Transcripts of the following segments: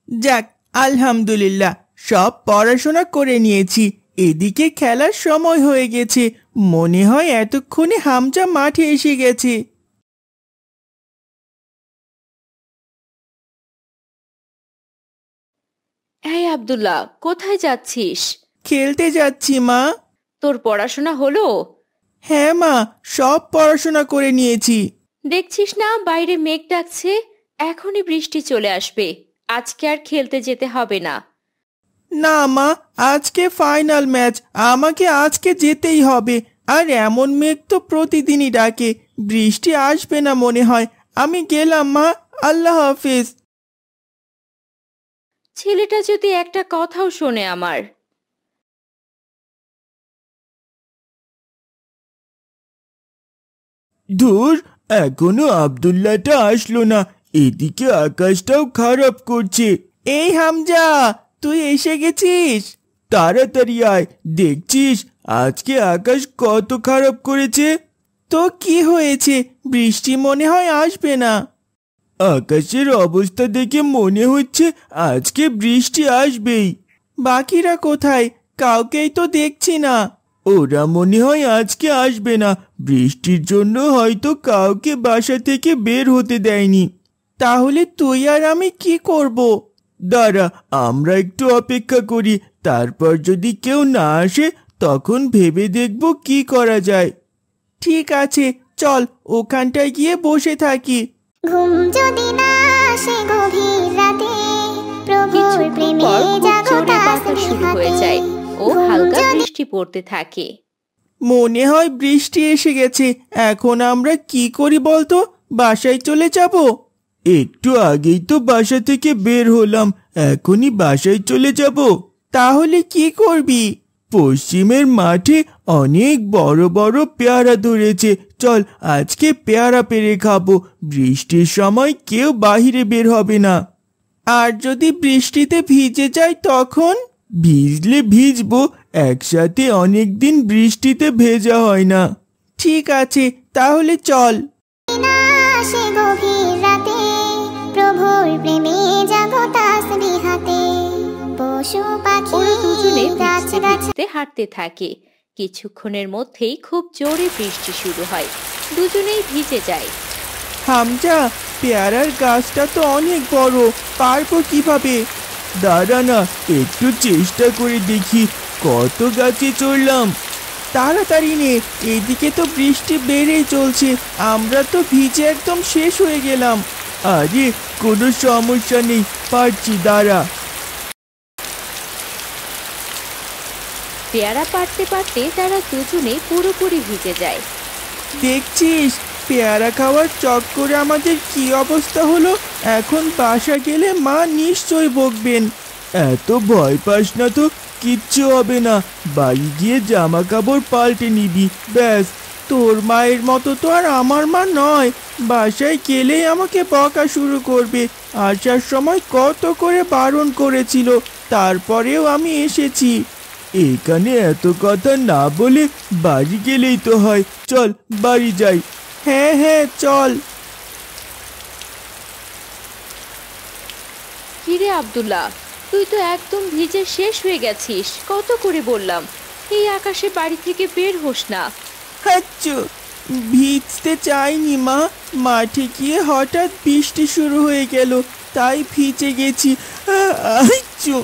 যাক, আলহামদুলিল্লাহ, সব পড়াশোনা করে নিয়েছি। এদিকে খেলার সময় হয়ে গেছে। মনে হয় এতক্ষণে হামজা মাঠে এসে গেছে। এই আব্দুল্লাহ, কোথায় যাচ্ছিস? খেলতে যাচ্ছি মা। তোর পড়াশোনা হলো? হ্যাঁ মা, সব পড়াশোনা করে নিয়েছি। দেখছিস না বাইরে মেঘ ডাকছে, এখনই বৃষ্টি চলে আসবে। আজকে আর খেলতে যেতে হবে না। না মা, আজকে ফাইনাল ম্যাচ, আমাকে আজকে যেতেই হবে। আর এমন মেঘ তো প্রতিদিনই ডাকে, বৃষ্টি আসবে না মনে হয়। আমি গেলাম মা, আল্লাহ হাফেজ। ছেলেটা যদি একটা কথাও শোনে আমার। ধুর, এখনো আব্দুল্লাহটা আসলো না। এদিকে আকাশটাও খারাপ করছে। এই হামজা, তুই এসে গেছিস? তাড়াতাড়ি আয়, দেখছিস আজকে আকাশ কত খারাপ করেছে। তো কি হয়েছে? বৃষ্টি মনে হয় আসবে না। আকাশের অবস্থা দেখে মনে হচ্ছে আজকে বৃষ্টি আসবেই। বাকিরা কোথায়? কাউকেই তো দেখছি না। ওরা মনে হয় আজকে আসবে না। বৃষ্টির জন্য হয়তো কাউকে বাসা থেকে বের হতে দেয়নি। তাহলে তুই আর আমি কি করব? দাঁড়া, আমরা একটু অপেক্ষা করি। তারপর যদি কেউ না আসে তখন ভেবে দেখব কি করা যায়। ঠিক আছে, চল ওখানটায় গিয়ে বসে থাকি। ঘুম যদি না আসে গভীর রাতে, প্রভুর প্রেমে জাগো বাতাস শুরু হয়ে যায় ও হালকা বৃষ্টি পড়তে থাকে। মনে হয় বৃষ্টি এসে গেছে। এখন আমরা কি করি বলতো? বাসায় চলে যাব? একটু আগেই তো বাসা থেকে বের হলাম, এখনই বাসায় চলে যাব। তাহলে কি করবি? পশ্চিমের মাঠে অনেক বড় বড় পেয়ারা ধরেছে, চল আজকে পেয়ারা পেড়ে খাবো। বৃষ্টির সময় কেউ বাহিরে বের হবে না। আর যদি বৃষ্টিতে ভিজে যায় তখন? ভিজলে ভিজবো, একসাথে অনেক দিন বৃষ্টিতে ভেজা হয় না। ঠিক আছে, তাহলে চল। আসে গভীর রাতে, প্রভুর প্রেমে জাগো তাসবিহ হাতে। পশু পাখি ওরা দুজনে গাছ ভিজতে গাছ ভিজতে হাঁটতে থাকে। কিছুক্ষণের মধ্যেই খুব জোরে বৃষ্টি শুরু হয়, দুজনেই ভিজে যায়। হামজা, পেয়ারার গাছটা তো অনেক বড়, পারবো কিভাবে? দাঁড়া না, একটু চেষ্টা করে দেখি। কত গাছে চড়লাম। তাড়াতাড়ি নে, এদিকে তো বৃষ্টি বেড়েই চলছে। আমরা তো ভিজে একদম শেষ হয়ে গেলাম। আরে কোনো সমস্যা নেই, পারছি, দাঁড়া। পেয়ারা পাড়তে পারতে তারা দুজনে পুরোপুরি ভিজে যায়। দেখছিস পেয়ারা খাওয়ার চক্করে আমাদের কি অবস্থা হলো। এখন বাসা গেলে মা নিশ্চয়ই বকবেন। এত ভয় পাস না তো, কিচ্ছু হবে না। বাড়ি গিয়ে জামা কাপড় পাল্টে নিবি, ব্যাস। তোর মায়ের মতো তো আর আমার মা নয়। বাসায় গেলেই আমাকে বকা শুরু করবে। আসার সময় কত করে বারণ করেছিল, তারপরেও আমি এসেছি। এখানে এত কথা না বলে বাড়ি গেলেই তো হয়। চল বাড়ি যাই। হ্যাঁ হ্যাঁ, চল। কিরে আব্দুল্লাহ, তুই তো একদম ভিজে শেষ হয়ে গেছিস। কত করে বললাম এই আকাশে বাড়ি থেকে বের হোস না। হাচ্চু, ভিজতে চাইনি মা। মাঠে গিয়ে হঠাৎ বৃষ্টি শুরু হয়ে গেল, তাই ভিজে গেছি। আচ্ছু।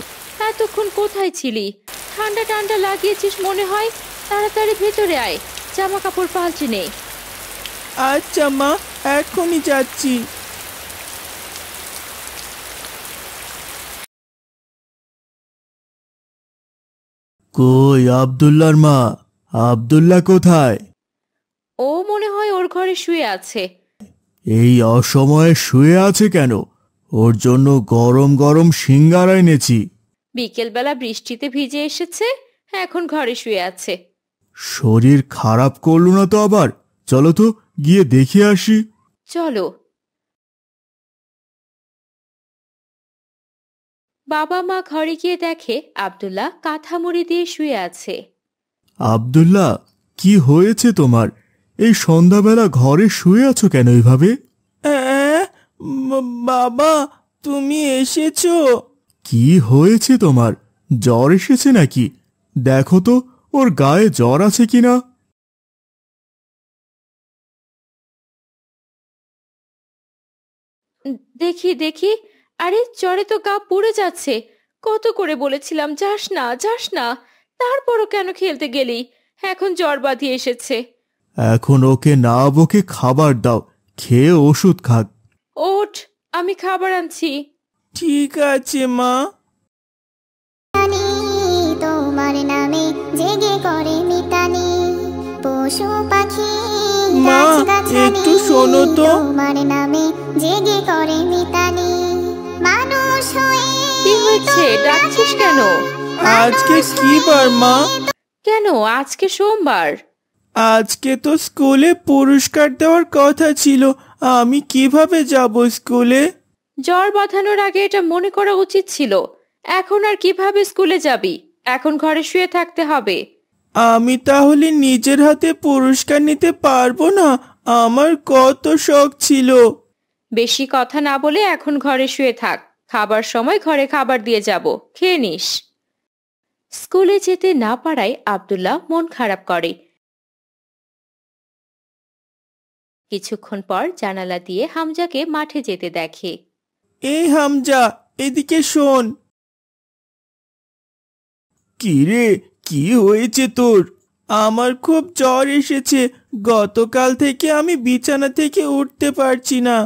এতক্ষণ কোথায় ছিলি? ঠান্ডা ঠান্ডা লাগিয়েছিস মনে হয়। তাড়াতাড়ি ভেতরে আয়, জামা কাপড় পাল্টে নে। আচ্ছা মা, এখনই যাচ্ছি। কই আব্দুল্লাহর মা? আব্দুল্লাহ কোথায়? ও মনে হয় ওর ঘরে শুয়ে আছে। এই অসময়ে শুয়ে আছে কেন? ওর জন্য গরম গরম সিঙ্গারা এনেছি। বিকেলবেলা বৃষ্টিতে ভিজে এসেছে, এখন ঘরে শুয়ে আছে। শরীর খারাপ করলো না তো আবার? চলো তো গিয়ে দেখে আসি। চলো। বাবা মা ঘরে গিয়ে দেখে আব্দুল্লাহ কাঁথা মুড়ি দিয়ে শুয়ে আছে। আব্দুল্লাহ, কি হয়েছে তোমার? এই সন্ধ্যাবেলা ঘরে শুয়ে আছো কেন এইভাবে? বাবা, তুমি এসেছো? কি হয়েছে তোমার? জ্বর এসেছে নাকি? দেখো তো ওর গায়ে জ্বর আছে কিনা। দেখি দেখি, আরে জ্বরে তো গা পুড়ে যাচ্ছে। কত করে বলেছিলাম যাস না যাস না, তারপরও কেন খেলতে গেলি? এখন জ্বর বাঁধিয়ে এসেছে। এখন ওকে না বকে খাবার দাও, খেয়ে ওষুধ খাক। ওঠ, আমি খাবার আনছি। ঠিক আছে মা। জানি তোমার নামে জেগে করে মিতানি, পশু পাখি মা, গাছগাছালি, একটু শোনো তো। তোমার নামে জেগে করে মিতানি, মানুষ হয়ে কি হয়েছে, ডাকছিস কেন? আজকে কি বার মা? কেন আজকে সোমবার? আজকে তো স্কুলে পুরস্কার দেওয়ার কথা ছিল, আমি কিভাবে যাব স্কুলে? জ্বর বাঁধানোর আগে এটা মনে করা উচিত ছিল। এখন আর কিভাবে স্কুলে যাবি? এখন ঘরে শুয়ে থাকতে হবে। আমি তাহলে নিজের হাতে পুরস্কার নিতে পারবো না? আমার কত শখ ছিল। বেশি কথা না বলে এখন ঘরে শুয়ে থাক। খাবার সময় ঘরে খাবার দিয়ে যাব, খেয়ে নিস। স্কুলে যেতে না পারায় আব্দুল্লাহ মন খারাপ করে। কিছুক্ষণ পর জানালা দিয়ে হামজাকে মাঠে যেতে দেখে। এই হামজা, এদিকে শোন। কি রে, কি হয়েছে তোর? আমার খুব জ্বর এসেছে, গতকাল থেকে আমি বিছানা থেকে উঠতে পারছি না।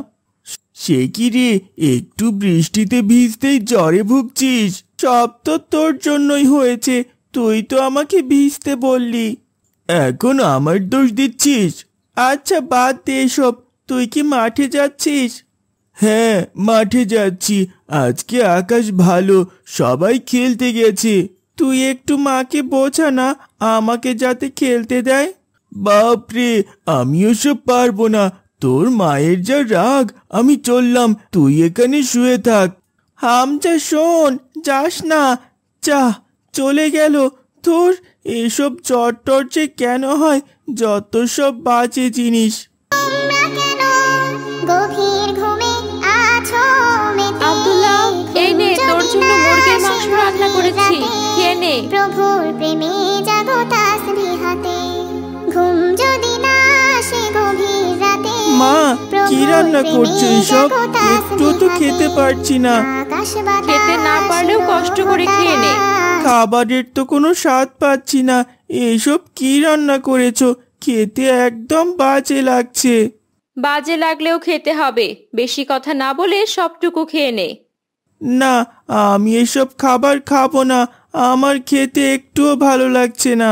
সে কি রে, একটু বৃষ্টিতে ভিজতেই জ্বরে ভুগছিস? সব তো তোর জন্যই হয়েছে, তুই তো আমাকে ভিজতে বললি, এখন আমার দোষ দিচ্ছিস? আচ্ছা বাদ দে এসব, তুই কি মাঠে যাচ্ছিস? হ্যাঁ, মাঠে যাচ্ছি। আজকে আকাশ ভালো, সবাই খেলতে গেছে। তুই একটু মাকে বোঝা না, আমাকে যাতে খেলতে দেয়। বাপরে, আমি ওসব পারবো না। তোর মায়ের যা রাগ, আমি চললাম, তুই এখানে শুয়ে থাক। হামজা শোন, যাস না। যা, চলে গেল। তোর এসব জ্বর টর যে কেন হয়, যত সব বাজে জিনিস। তোমরা কেন গভীর ঘুমে আছো মেতে? আব্দুল্লাহ, এই নে তোর জন্য মুরগির মাংস রান্না করেছি, খেয়ে নে। প্রভুর প্রেমে জাগো তাসবিহ হাতে, ঘুম যদি না আসে গভীর রাতে। মা, কি রান্না করছো এসব? একটু তো খেতে পারছি না। খেতে না পারলেও কষ্ট করে খেয়ে নে। খাবারের তো কোনো স্বাদ পাচ্ছি না। এসব কি রান্না করেছো? খেতে একদম বাজে লাগছে। বাজে লাগলেও খেতে হবে, বেশি কথা না বলে সবটুকু খেয়ে নে। না, আমি এসব খাবার খাবো না, আমার খেতে একটুও ভালো লাগছে না।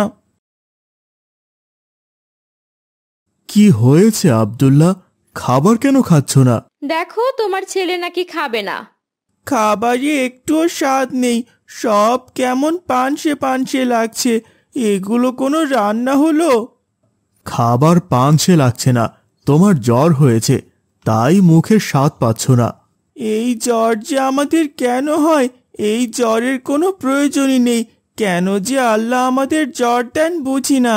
কি হয়েছে আব্দুল্লাহ, খাবার কেন খাচ্ছ না? দেখো তোমার ছেলে নাকি খাবে না। খাবারে একটুও স্বাদ নেই, সব কেমন পানসে পানসে লাগছে। এগুলো কোনো রান্না হলো? খাবার পানসে লাগছে না, তোমার জ্বর হয়েছে, তাই মুখের স্বাদ পাচ্ছ না। এই জ্বর যে আমাদের কেন হয়? এই জ্বরের কোনো প্রয়োজনই নেই। কেন যে আল্লাহ আমাদের জ্বর দেন বুঝি না।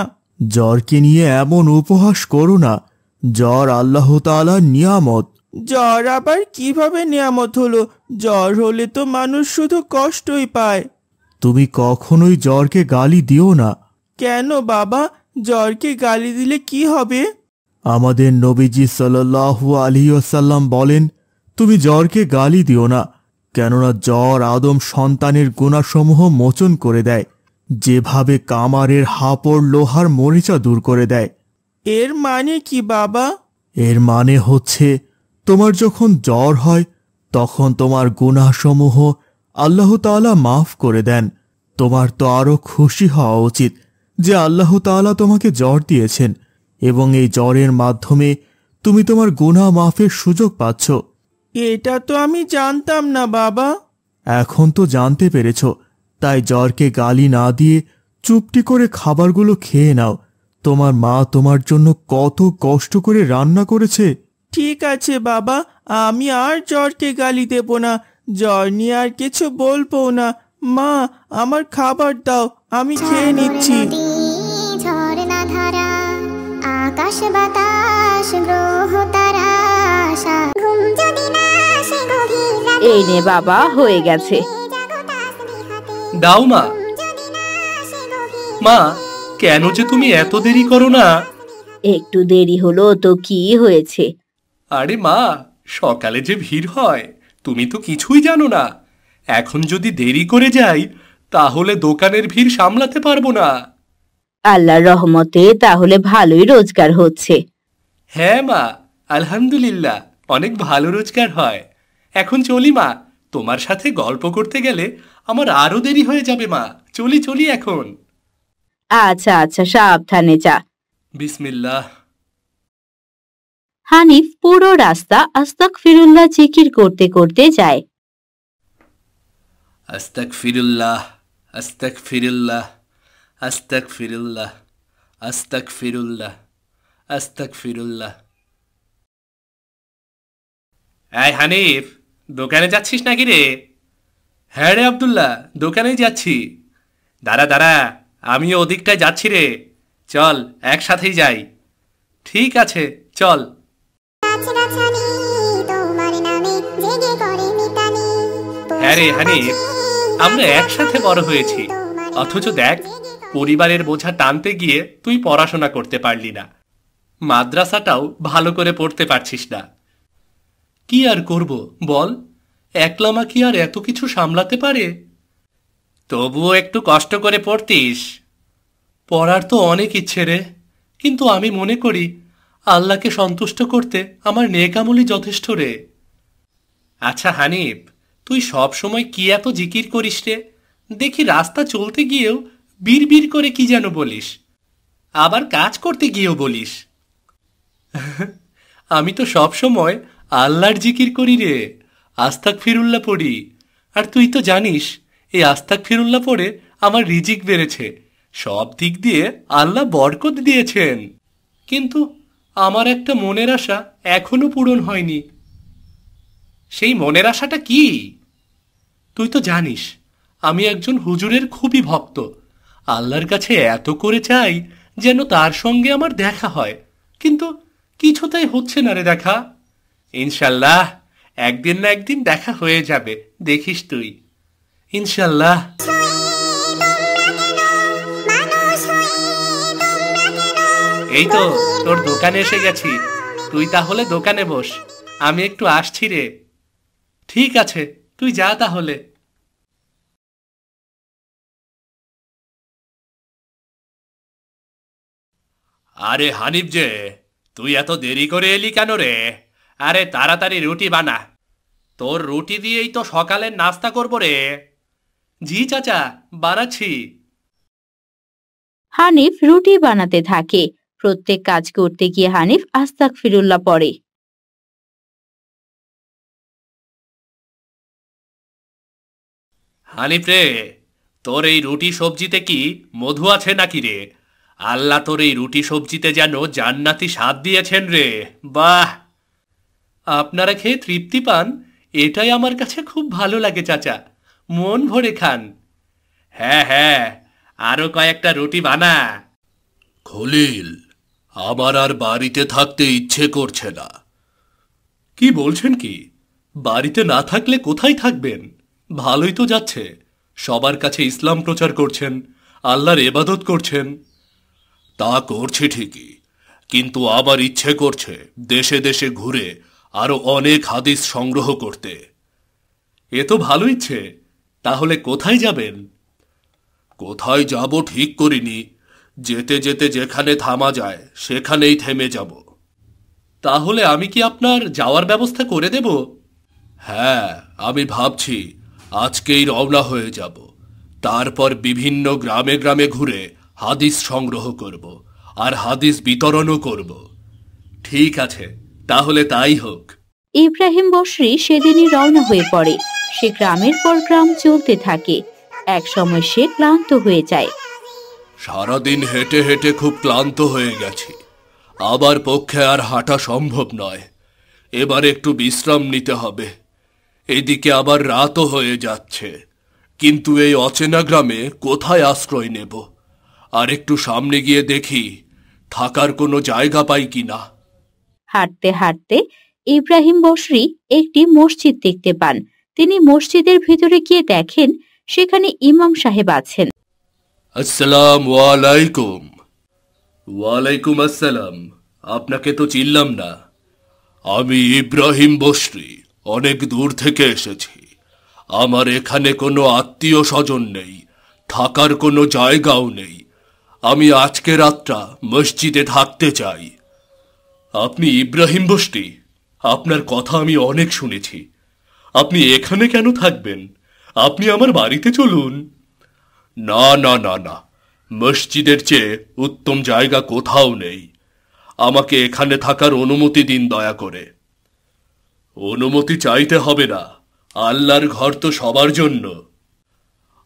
জ্বরকে নিয়ে এমন উপহাস করো না। জ্বর আল্লাহ তাআলার নিয়ামত। জ্বর আবার কিভাবে নিয়ামত হলো? জ্বর হলে তো মানুষ শুধু কষ্টই পায়। তুমি কখনোই জ্বরকে গালি দিও না। কেন বাবা, জ্বরকে গালি দিলে কি হবে? আমাদের নবীজি সাল্লাল্লাহু আলাইহি ওয়াসাল্লাম বলেন, তুমি জ্বরকে গালি দিও না, কেননা জ্বর আদম সন্তানের গুনাহসমূহ মোচন করে দেয়, যেভাবে কামারের হাপড় লোহার মরিচা দূর করে দেয়। এর মানে কি বাবা? এর মানে হচ্ছে, তোমার যখন জ্বর হয় তখন তোমার গুনাহসমূহ আল্লাহ তাআলা মাফ করে দেন। তোমার তো আরো খুশি হওয়া উচিত যে আল্লাহ তাআলা তোমাকে জ্বর দিয়েছেন এবং এই জ্বরের মাধ্যমে তুমি তোমার গুনাহ মাফের সুযোগ পাচ্ছ। এটা তো আমি জানতাম না বাবা। এখন তো জানতে পেরেছ, তাই জ্বরকে গালি না দিয়ে চুপটি করে খাবারগুলো খেয়ে নাও। তোমার মা তোমার জন্য কত কষ্ট করে রান্না করেছে। ঠিক আছে বাবা, আমি আর জ্বরকে গালি দেব না, জ্বর নিয়ে আর কিছু বলবো না। মা, আমার খাবার দাও, আমি খেয়ে নিচ্ছি। ঝর্ণা ধারা, আকাশ বাতাস গ্রহ তারা, ঘুম যদি না আসে গভীর রাতে। এই নে বাবা, হয়ে গেছে। দাও মা। মা, কেন যে তুমি এত দেরি করো না? একটু দেরি হলো তো কি হয়েছে? আরে মা, সকালে যে ভিড় হয় তুমি তো কিছুই জানো না। এখন যদি দেরি করে যাই তাহলে দোকানের ভিড় সামলাতে পারবো না। আল্লাহর রহমতে তাহলে ভালোই রোজগার হচ্ছে। হ্যাঁ মা, আলহামদুলিল্লাহ, অনেক ভালো রোজগার হয়। এখন চলি মা, তোমার সাথে গল্প করতে গেলে আমার আরো দেরি হয়ে যাবে মা। চলি চলি এখন। আচ্ছা আচ্ছা, সাবধানে যা। বিসমিল্লাহ। হানিফ পুরো রাস্তা আস্তাগফিরুল্লাহ জিকির করতে করতে যায়। আস্তাগফিরুল্লাহ, আস্তাগফিরুল্লাহ, আস্তাগফিরুল্লাহ, আস্তাগফিরুল্লাহ, আস্তাগফিরুল্লাহ। এই হানিফ, দোকানে যাচ্ছিস নাকি রে? হ্যাঁ রে আব্দুল্লাহ, দোকানেই যাচ্ছি। দাঁড়া দাঁড়া, আমিও ওদিকটায় যাচ্ছি রে। চল একসাথেই যাই। ঠিক আছে, চল। হ্যাঁ রে হানিফ, আমরা একসাথে বড় হয়েছি, অথচ দেখ পরিবারের বোঝা টানতে গিয়ে তুই পড়াশোনা করতে পারলি না, মাদ্রাসাটাও ভালো করে পড়তে পারছিস না। কি আর করব বল, একলা মা কি আর এত কিছু সামলাতে পারে? তবুও একটু কষ্ট করে পড়তিস। পড়ার তো অনেক ইচ্ছে রে, কিন্তু আমি মনে করি আল্লাহকে সন্তুষ্ট করতে আমার নেক আমলই যথেষ্ট রে। আচ্ছা হানিফ, তুই সব সময় কি এত জিকির করিস রে? দেখি রাস্তা চলতে গিয়েও বিড় করে কি যেন বলিস, আবার কাজ করতে গিয়েও বলিস। আমি তো সব সময় আল্লাহর জিকির করি রে, আস্তাগফিরুল্লাহ পড়ি। আর তুই তো জানিস এই আস্তাগফিরুল্লাহ পড়ে আমার রিজিক বেড়েছে, সব দিক দিয়ে আল্লাহ বরকত দিয়েছেন। কিন্তু আমার একটা মনের আশা এখনো পূরণ হয়নি। সেই মনের আশাটা কি? তুই তো জানিস আমি একজন হুজুরের খুবই ভক্ত। আল্লাহর কাছে এত করে চাই যেন তার সঙ্গে আমার দেখা হয়, কিন্তু কিছুতেই হচ্ছে না রে দেখা। ইনশাল্লাহ একদিন না একদিন দেখা হয়ে যাবে, দেখিস তুই, ইনশাল্লাহ। এই তো তোর দোকানে এসে গেছি, তুই তাহলে দোকানে বস, আমি একটু আসছি রে। ঠিক আছে, তুই যা তাহলে। আরে হানিফ যে, তুই এত দেরি করে এলি কেন রে? আরে তাড়াতাড়ি রুটি বানা, তোর রুটি দিয়েই তো সকালের নাস্তা করবো রে। জি চাচা, বানাচ্ছি। হানিফ রুটি বানাতে থাকে। প্রত্যেক কাজ করতে গিয়ে হানিফ আস্তাগফিরুল্লাহ পড়ে। হানিফ রে, তোর এই রুটি সবজিতে কি মধু আছে নাকি রে? আল্লাহ তোর এই রুটি সবজিতে যেন জান্নাতি স্বাদ দিয়েছেন রে। বাহ, আপনারা খেয়ে তৃপ্তি পান, এটাই আমার কাছে খুব ভালো লাগে চাচা, মন ভরে খান। হ্যাঁ হ্যাঁ, আরো কয়েকটা রুটি বানা। খলিল, আমার আর বাড়িতে থাকতে ইচ্ছে করছে না। কি বলছেন কি? বাড়িতে না থাকলে কোথায় থাকবেন? ভালোই তো যাচ্ছে, সবার কাছে ইসলাম প্রচার করছেন, আল্লাহর ইবাদত করছেন। তা করছি ঠিকই, কিন্তু আবার ইচ্ছে করছে দেশে দেশে ঘুরে আরো অনেক হাদিস সংগ্রহ করতে। এ তো ভালো ইচ্ছে, তাহলে কোথায় যাবেন? কোথায় যাব ঠিক করিনি, যেতে যেতে যেখানে থামা যায় সেখানেই থেমে যাব। তাহলে আমি কি আপনার যাওয়ার ব্যবস্থা করে দেব? হ্যাঁ, আমি ভাবছি আজকেই রওনা হয়ে যাব, তারপর বিভিন্ন গ্রামে গ্রামে ঘুরে হাদিস সংগ্রহ করব আর হাদিস বিতরণও করব। ঠিক আছে, তাহলে তাই হোক। ইব্রাহিম বসরি সেদিনই রওনা হয়ে পড়ে। সে গ্রামের পর গ্রাম চলতে থাকে। এক সময় সে ক্লান্ত হয়ে যায়। সারাদিন হেঁটে হেঁটে খুব ক্লান্ত হয়ে গেছি, আবার পক্ষে আর হাঁটা সম্ভব নয়, এবার একটু বিশ্রাম নিতে হবে। এদিকে আবার রাতও হয়ে যাচ্ছে, কিন্তু এই অচেনা গ্রামে কোথায় আশ্রয় নেব? আর একটু সামনে গিয়ে দেখি থাকার কোনো জায়গা পাই কিনা। হাঁটতে হাঁটতে ইব্রাহিম বসরি একটি মসজিদ দেখতে পান। তিনি মসজিদের ভিতরে গিয়ে দেখেন সেখানে ইমাম সাহেব আছেন। আসসালামু আলাইকুম। ওয়ালাইকুম আসসালাম। আপনাকে তো চিনলাম না। আমি ইব্রাহিম বসরি, অনেক দূর থেকে এসেছি। আমার এখানে কোনো আত্মীয় স্বজন নেই, থাকার কোনো জায়গাও নেই। আমি আজকে রাতটা মসজিদে থাকতে চাই। আপনি ইব্রাহিম বসরি? আপনার কথা আমি অনেক শুনেছি। আপনি এখানে কেন থাকবেন? আপনি আমার বাড়িতে চলুন। না না না না, মসজিদের চেয়ে উত্তম জায়গা কোথাও নেই। আমাকে এখানে থাকার অনুমতি দিন দয়া করে। অনুমতি চাইতে হবে না, আল্লাহর ঘর তো সবার জন্য।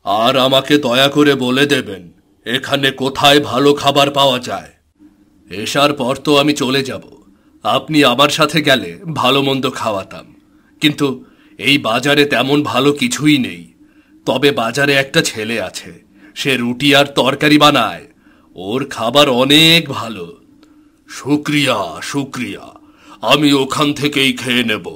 আর আমাকে দয়া করে বলে দেবেন এখানে কোথায় ভালো খাবার পাওয়া যায়। এসার পর তো আমি চলে যাব। আপনি আমার সাথে গেলে ভালো মন্দ খাওয়াতাম, কিন্তু এই বাজারে তেমন ভালো কিছুই নেই। তবে বাজারে একটা ছেলে আছে, সে রুটি আর তরকারি বানায়। ওর খাবার অনেক ভালো। শুক্রিয়া শুক্রিয়া, আমি ওখান থেকেই খেয়ে নেব।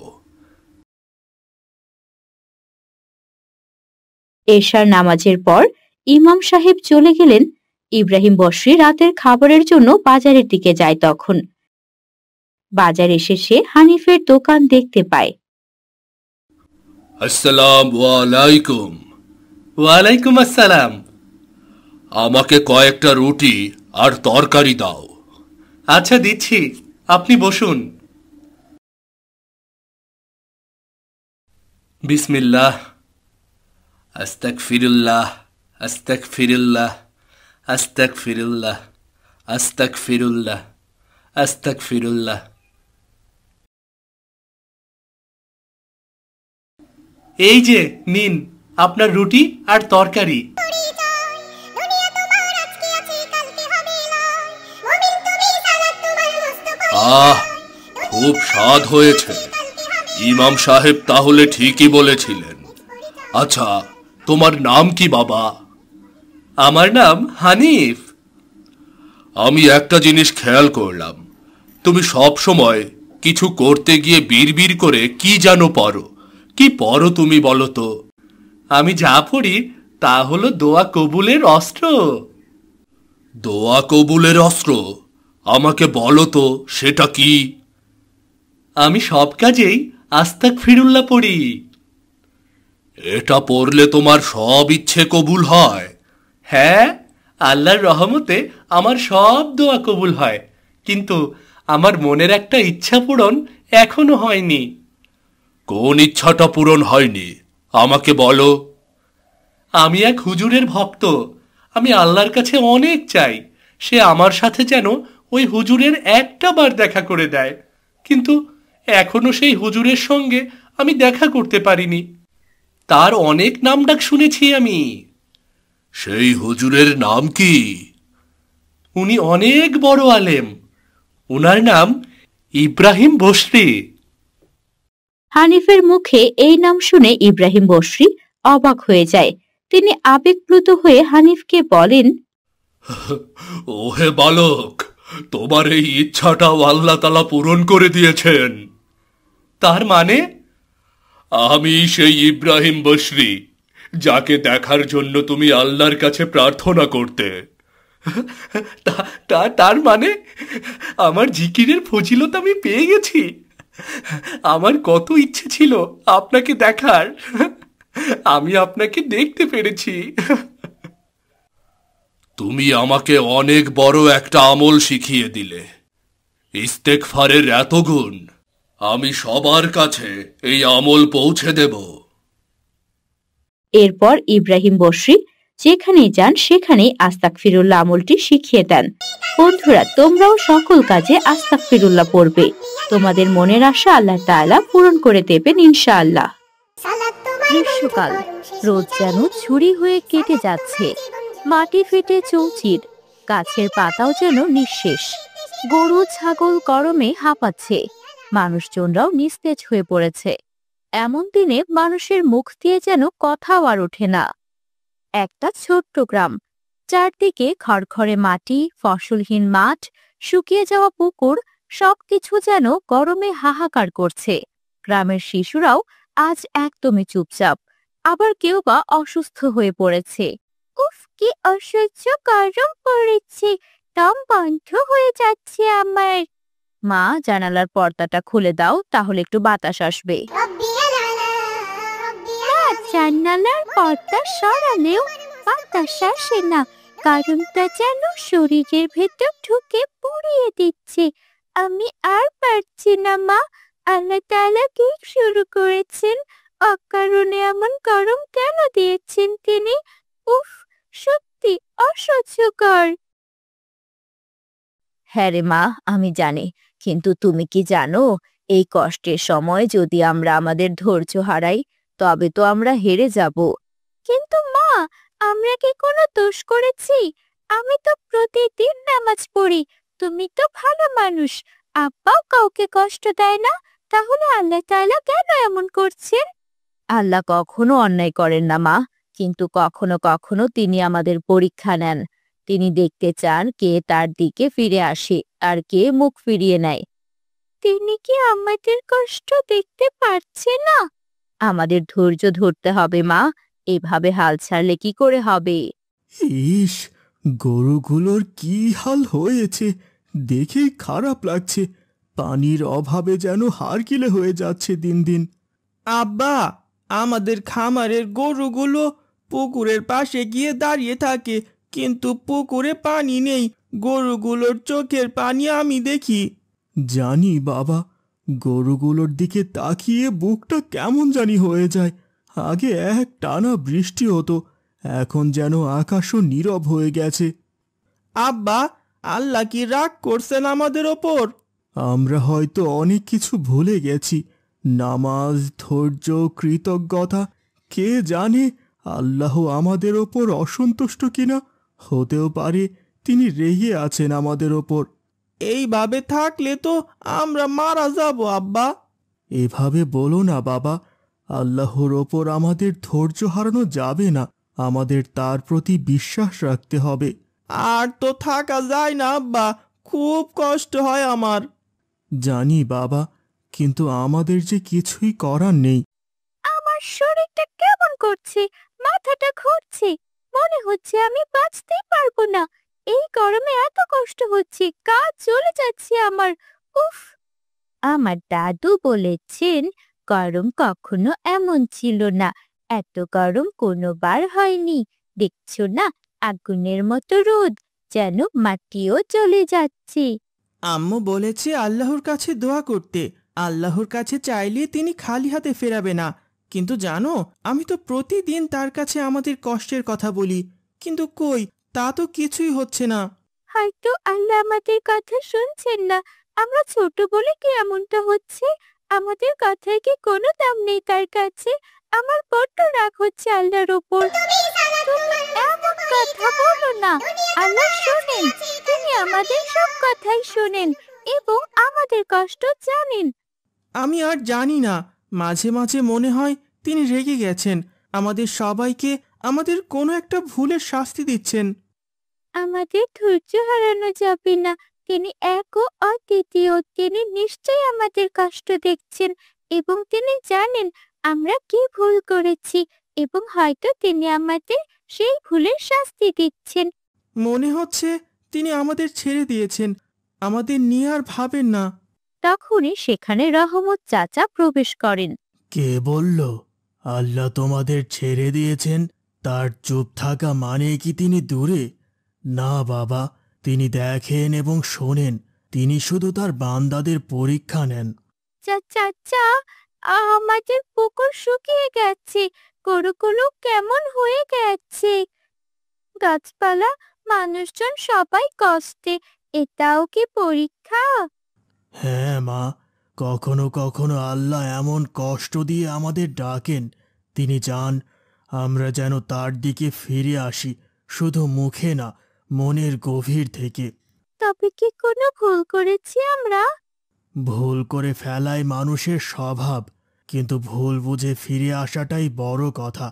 এশার নামাজের পর ইমাম সাহেব চলে গেলেন। ইব্রাহিম বসরি রাতের খাবারের জন্য বাজারের দিকে যায়। তখন বাজার এসে সে হানিফের দোকান দেখতে পায়। আসসালামু আলাইকুম। ওয়ালাইকুম আসসালাম। আমাকে কয়েকটা রুটি আর তরকারি দাও। আচ্ছা দিচ্ছি, আপনি বসুন। বিসমিল্লাহ, আস্তাগফিরুল্লাহ, আস্তাগফিরুল্লাহ, আস্তাগফিরুল্লাহ, আস্তাগফিরুল্লাহ, আস্তাগফিরুল্লাহ। এই যে নিন আপনার রুটি আর তরকারি। আহ, খুব স্বাদ হয়েছে। ইমাম সাহেব তাহলে ঠিকই বলেছিলেন। আচ্ছা, তোমার নাম কি বাবা? আমার নাম হানিফ। আমি একটা জিনিস খেয়াল করলাম, তুমি সব সময় কিছু করতে গিয়ে বিড়বিড় করে কি যেন পড়ো। কি পড়ো তুমি বলো তো? আমি যা পড়ি তা হলো দোয়া কবুলের অস্ত্র। দোয়া কবুলের অস্ত্র? আমাকে বলো তো সেটা কি? আমি সব কাজেই আস্তাগফিরুল্লাহ পড়ি। এটা পড়লে তোমার সব ইচ্ছে কবুল হয়? হ্যাঁ, আল্লাহর রহমতে আমার সব দোয়া কবুল হয়, কিন্তু আমার মনের একটা ইচ্ছা পূরণ এখনো হয়নি। কোন ইচ্ছাটা পূরণ হয়নি আমাকে বলো। আমি এক হুজুরের ভক্ত। আমি আল্লাহর কাছে অনেক চাই সে আমার সাথে যেন ওই হুজুরের একটা বার দেখা করে দেয়, কিন্তু এখনো সেই হুজুরের সঙ্গে আমি দেখা করতে পারিনি। তার অনেক নামডাক শুনেছি আমি। সেই হুজুরের নাম কি? উনি অনেক বড় আলেম। উনার নাম ইব্রাহিম বসরি। হানিফের মুখে এই নাম শুনে ইব্রাহিম বসরি অবাক হয়ে যায়। তিনি আবেগপ্লুত হয়ে হানিফকে বলেন, ওহে বালক, তোমার এই ইচ্ছাটাও আল্লাহ তাআলা পূরণ করে দিয়েছেন। তার মানে? আমি সেই ইব্রাহিম বসরি যাকে দেখার জন্য তুমি আল্লাহর কাছে প্রার্থনা করতে। তার মানে আমার জিকিরের ফজিলত আমি পেয়ে গেছি। আমার কত ইচ্ছে ছিল আপনাকে দেখার, আমি আপনাকে দেখতে পেরেছি। তুমি আমাকে অনেক বড় একটা আমল শিখিয়ে দিলে, ইস্তেগফারের এত গুণ। আমি সবার কাছে এই আমল পৌঁছে দেব। এরপর ইব্রাহিম বসরি যেখানেই যান সেখানেই আস্তাগফিরুল্লাহ আমলটি শিখিয়ে দেন। বন্ধুরা, তোমরাও সকল কাজে আস্তাগফিরুল্লাহ পড়বে। তোমাদের মনের আশা আল্লাহ তাআলা পূরণ করে দেবেন ইনশাআল্লাহ। গ্রীষ্মকাল, রোদ যেন ছুরি হয়ে কেটে যাচ্ছে। মাটি ফেটে চৌচির, গাছের পাতাও যেন নিঃশেষ। গরু ছাগল গরমে হাঁপাচ্ছে, মানুষজনরাও নিস্তেজ হয়ে পড়েছে। এমন দিনে মানুষের মুখ দিয়ে যেন কথাও আর ওঠে না। একটা ছোট্ট গ্রাম, চারদিকে খড়খড়ে মাটি, ফসলহীন মাঠ, শুকিয়ে যাওয়া পুকুর, সবকিছু যেন গরমে হাহাকার করছে। গ্রামের শিশুরাও আজ একদমই চুপচাপ। আবার কেউ বা অসুস্থ হয়ে পড়েছে। উফ, কি অসহ্য গরম পড়েছে, দম বন্ধ হয়ে যাচ্ছে আমার। মা, জানালার পর্দাটা খুলে দাও, তাহলে একটু বাতাস আসবে। ربي العلا ربي মা, জানালার পর্দা সরালেও বাতাস আসে না। গরমটা যেন শরীরের ভেতর ঢুকে পুড়িয়ে দিচ্ছে। আমি আর পারছি না মা। আল্লাহ তাআলা কি শুরু করেছেন? অকারণে এমন গরম কেন দিয়েছেন তিনি? উফ, সত্যি অসহ্যকর। হ্যাঁ রে মা, আমি জানি, কিন্তু তুমি কি জানো, এই কষ্টের সময় যদি আমরা আমাদের ধৈর্য হারাই, তবে তো আমরা হেরে যাব। কিন্তু মা, আমরা কি কোনো দোষ করেছি? আমি তো প্রতিদিন নামাজ পড়ি। তুমি তো ভালো মানুষ, আব্বাও কাউকে কষ্ট দেয় না। তাহলে আল্লাহ তাআলা কেন এমন করছেন? আল্লাহ কখনো অন্যায় করেন না মা, কিন্তু কখনো কখনো তিনি আমাদের পরীক্ষা নেন। তিনি দেখতে চান কে তার দিকে ফিরে আসে আর কে মুখ ফিরিয়ে নেয়। তিনি কি আমাদের কষ্ট দেখতে পারছে না? আমাদের ধৈর্য ধরতে হবে মা, এভাবে হাল ছাড়লে কি করে হবে? ইস, গরুগুলোর কি হাল হয়েছে, দেখেই খারাপ লাগছে। পানির অভাবে যেন হাড়কিলে হয়ে যাচ্ছে দিন দিন। আব্বা, আমাদের খামারের গরুগুলো পুকুরের পাশে গিয়ে দাঁড়িয়ে থাকে, কিন্তু পুকুরে পানি নেই। গরুগুলোর চোখের পানি আমি দেখি। জানি বাবা, গরুগুলোর দিকে তাকিয়ে বুকটা কেমন জানি হয়ে যায়। আগে এক টানা বৃষ্টি হতো, এখন যেন আকাশও নীরব হয়ে গেছে। আব্বা, আল্লাহ কি রাগ করছেন আমাদের ওপর? আমরা হয়তো অনেক কিছু ভুলে গেছি, নামাজ, ধৈর্য, কৃতজ্ঞতা। কে জানে আল্লাহ আমাদের ওপর অসন্তুষ্ট কিনা। হতেও পারে তিনি রেগে আছেন আমাদের ওপর। এইভাবে থাকলে তো আমরা মারা যাব আব্বা। এভাবে বলো না বাবা, আল্লাহর ওপর আমাদের ধৈর্য হারানো যাবে না। আমাদের তার প্রতি বিশ্বাস রাখতে হবে। আর তো থাকা যায় না আব্বা, খুব কষ্ট হয় আমার। জানি বাবা, কিন্তু আমাদের যে কিছুই করার নেই। আমার শরীরটা কেমন করছে, মাথাটা ঘুরছে, মনে হচ্ছে আমি বাঁচতেই পারবো না। এই গরমে এত কষ্ট হচ্ছে, কাজ চলে যাচ্ছে আমার। উফ। আমার দাদু বলেছেন, গরম কখনো এমন ছিল না, এত গরম কোনোবার হয়নি। দেখছো না, আগুনের মতো রোদ, যেন মাটিও চলে যাচ্ছে। আম্মু বলেছে আল্লাহর কাছে দোয়া করতে। আল্লাহর কাছে চাইলে তিনি খালি হাতে ফেরাবে না। কিন্তু জানো, আমি তো প্রতিদিন তার কাছে আমাদের কষ্টের কথা বলি, কিন্তু কই, তা তো কিছুই হচ্ছে না। হয়তো আল্লাহ আমাদের কথা শুনছেন না। আমরা ছোট বলে কি এমনটা হচ্ছে? আমাদের কথায় কি কোনো দাম নেই তার কাছে? আমার বড্ড রাগ হচ্ছে আল্লাহর ওপর। তুমি এমন কথা বলো না। আল্লাহ শোনেন, তিনি আমাদের সব কথাই শোনেন এবং আমাদের কষ্ট জানেন। আমি আর জানি না, মাঝে মাঝে মনে হয় তিনি রেগে গেছেন, আমাদের সবাইকে আমাদের কোনো একটা ভুলের শাস্তি দিচ্ছেন। আমাদের ধৈর্য হারানো যাবে না। তিনি এক ও অদ্বিতীয়। তিনি নিশ্চয়ই আমাদের কষ্ট দেখছেন এবং তিনি জানেন আমরা কি ভুল করেছি এবং হয়তো তিনি আমাদের সেই ভুলের শাস্তি দিচ্ছেন। মনে হচ্ছে তিনি আমাদের ছেড়ে দিয়েছেন, আমাদের নিয়ে আর ভাবেন না। তখনই সেখানে রহমত চাচা প্রবেশ করেন। কে বলল আল্লাহ তোমাদের ছেড়ে দিয়েছেন? তার চুপ থাকা মানে কি তিনি দূরে? না বাবা, তিনি দেখেন এবং শোনেন। তিনি শুধু তার বান্দাদের পরীক্ষা নেন। চাচা, আমাদের পুকুর শুকিয়ে গেছে, গরুগুলো কেমন হয়ে গেছে, গাছপালা, মানুষজন সবাই কষ্টে। এটাও কি পরীক্ষা? হ্যাঁ মা, কখনো কখনো আল্লাহ এমন কষ্ট দিয়ে আমাদের ডাকেন। তিনি চান আমরা যেন তার দিকে ফিরে আসি, শুধু মুখে না, মনের গভীর থেকে। তবে কি কোনো ভুল করেছি আমরা? ভুল করে ফেলাই মানুষের স্বভাব, কিন্তু ভুল বুঝে ফিরে আসাটাই বড় কথা।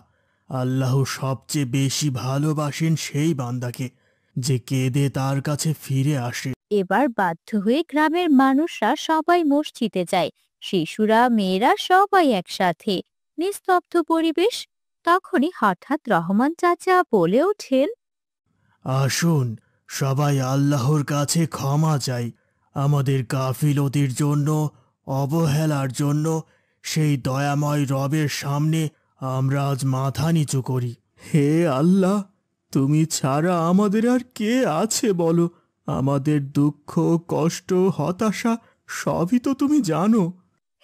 আল্লাহ সবচেয়ে বেশি ভালোবাসেন সেই বান্দাকে যে কেঁদে তার কাছে ফিরে আসে। এবার বাধ্য হয়ে গ্রামের মানুষরা সবাই মসজিদে যায়। শিশুরা, মেয়েরা সবাই একসাথে। নিস্তব্ধ পরিবেশ, তখনই হঠাৎ রহমান চাচা বলে ওঠেন, আসুন সবাই আল্লাহর কাছে ক্ষমা চাই আমাদের গাফিলতির জন্য, অবহেলার জন্য। সেই দয়াময় রবের সামনে আমরা আজ মাথা নিচু করি। হে আল্লাহ, তুমি ছাড়া আমাদের আর কে আছে বলো? আমাদের দুঃখ, কষ্ট, হতাশা সবই তো তুমি জানো।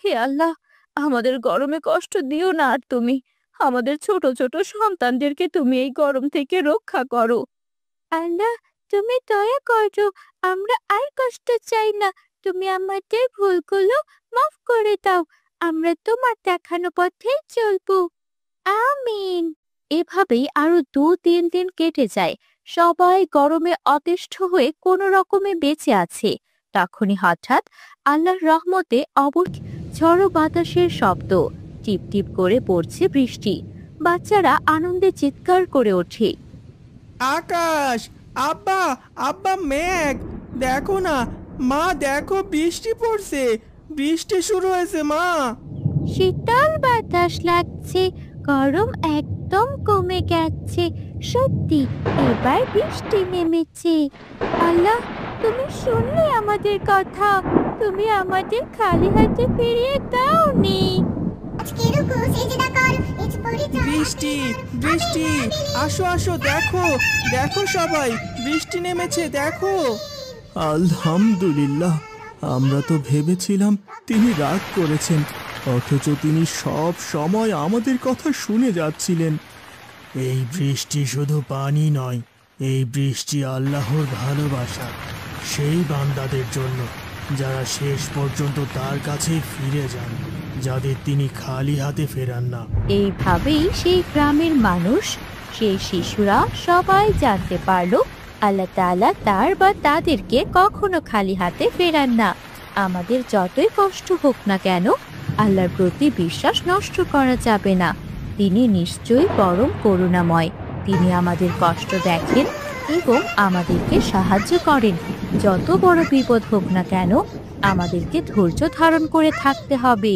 হে আল্লাহ, আমাদের গরমে কষ্ট দিও না, আর তুমি আমাদের ছোট ছোট সন্তানদেরকে তুমি এই গরম থেকে রক্ষা করো। আল্লাহ, তুমি দয়া করো, আমরা আর কষ্ট চাই না। তুমি আমাদের ভুলগুলো মাফ করে দাও। আমরা তোমার দেখানো পথেই চলবো। আমিন। এভাবেই আরো 2-3 দিন কেটে যায়। সবাই গরমে অতিষ্ঠ হয়ে কোনো রকমে বেঁচে আছে। তখনই হঠাৎ আল্লাহর রহমতে ঝড়ো বাতাসের শব্দ, টিপ টিপ করে পড়ছে বৃষ্টি। বাচ্চারা আনন্দে চিৎকার করে ওঠে, আকাশ, আব্বা, আব্বা, মেঘ দেখো না, মা দেখো বৃষ্টি পড়ছে, বৃষ্টি শুরু হয়েছে মা। শীতল বাতাস লাগছে, গরম একদম কমে গেছে। সত্যি এবার বৃষ্টি নেমেছে। আল্লাহ, তুমি শুনলে আমাদের কথা, তুমি আমাদের খালি হাতে ফিরিয়ে দাওনি। বৃষ্টি, বৃষ্টি, আসো আসো, দেখো দেখো সবাই, বৃষ্টি নেমেছে দেখো। আলহামদুলিল্লাহ, আমরা তো ভেবেছিলাম তিনি রাগ করেছেন, অথচ তিনি সব সময় আমাদের কথা শুনে যাচ্ছিলেন। এই বৃষ্টি শুধু পানি নয়, এই বৃষ্টি আল্লাহর ভালোবাসা সেই বান্দাদের জন্য যারা শেষ পর্যন্ত তার কাছে ফিরে যান, যাদের তিনি খালি হাতে ফেরান না। এইভাবেই সেই গ্রামের মানুষ, সেই শিশুরা সবাই জানতে পারল আল্লাহ তাআলা তার বা তাদেরকে কখনো খালি হাতে ফেরান না। আমাদের যতই কষ্ট হোক না কেন, আল্লাহর প্রতি বিশ্বাস নষ্ট করা যাবে না। তিনি নিশ্চয়ই পরম করুণাময়। তিনি আমাদের কষ্ট দেখেন এবং আমাদেরকে সাহায্য করেন। যত বড় বিপদ হোক না কেন, আমাদেরকে ধৈর্য ধারণ করে থাকতে হবে।